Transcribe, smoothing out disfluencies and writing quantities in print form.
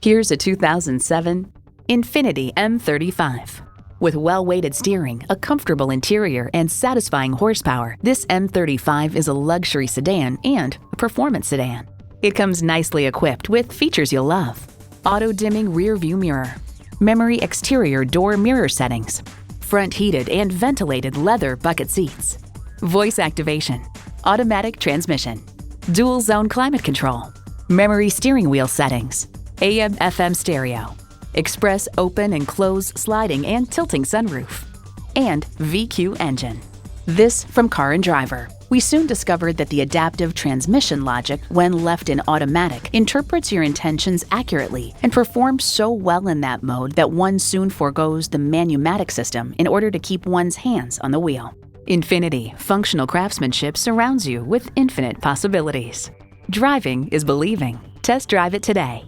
Here's a 2007 INFINITI M35. With well-weighted steering, a comfortable interior, and satisfying horsepower, this M35 is a luxury sedan and a performance sedan. It comes nicely equipped with features you'll love: auto-dimming rear-view mirror, memory exterior door mirror settings, front heated and ventilated leather bucket seats, voice activation, automatic transmission, dual-zone climate control, memory steering wheel settings, AM/FM stereo, express open and close sliding and tilting sunroof, and VQ engine. This from Car and Driver. We soon discovered that the adaptive transmission logic, when left in automatic, interprets your intentions accurately and performs so well in that mode that one soon forgoes the manumatic system in order to keep one's hands on the wheel. INFINITI functional craftsmanship surrounds you with infinite possibilities. Driving is believing. Test drive it today.